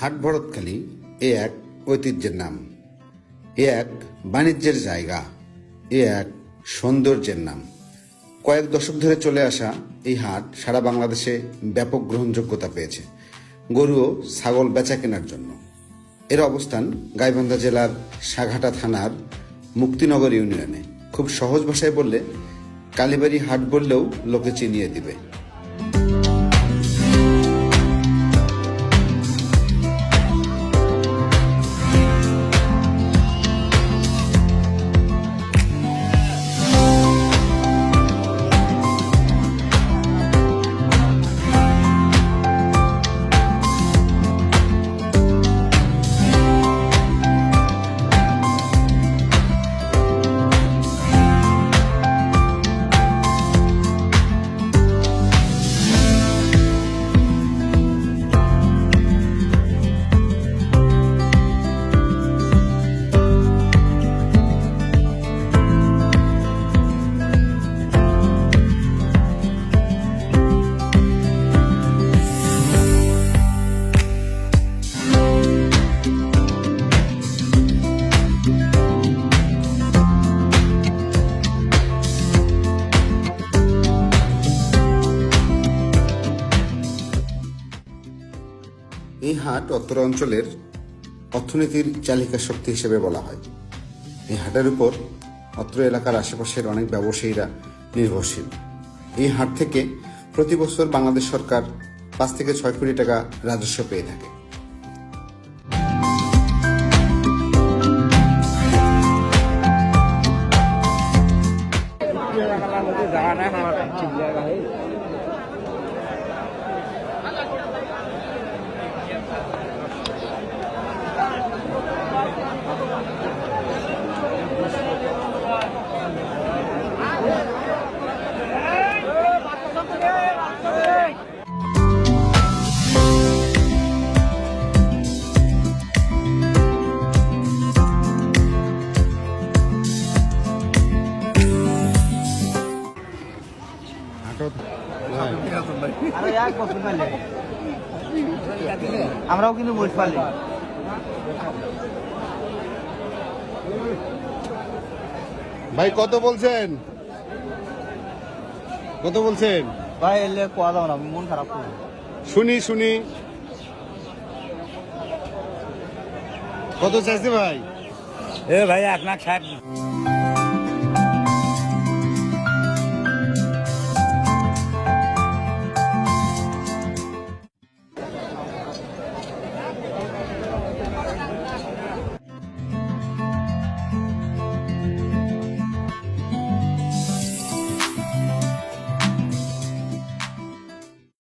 হাট ভরতখালী এ এক ঐতিহ্যের নাম, এ এক বাণিজ্যের জায়গা, এ এক সৌন্দর্যের নাম। কয়েক দশক ধরে চলে আসা এই হাট সারা বাংলাদেশে ব্যাপক গ্রহণযোগ্যতা পেয়েছে গরু ও ছাগল বেচা কেনার জন্য। এর অবস্থান গাইবান্ধা জেলার সাঘাটা থানার মুক্তিনগর ইউনিয়নে। খুব সহজ ভাষায় বললে কালীবাড়ি হাট বললেও লোকে চিনিয়ে দিবে। এই হাট উত্তর অঞ্চলের অর্থনীতির চালিকা শক্তি হিসেবে বলা হয়। এই হাটের উপর অত্র এলাকার আশেপাশের অনেক ব্যবসায়ীরা নির্ভরশীল। এই হাট থেকে প্রতি বছর বাংলাদেশ সরকার 5 থেকে 6 কোটি টাকা রাজস্ব পেয়ে থাকে। আমরাও কিন্তু বুঝতে পারলি। ভাই কত বলছেন? কত বলছেন ভাই? এলে কোয়া দাও না, মন খারাপ করে। শুনি কত চাইছে ভাই? ভাই 1,60,000।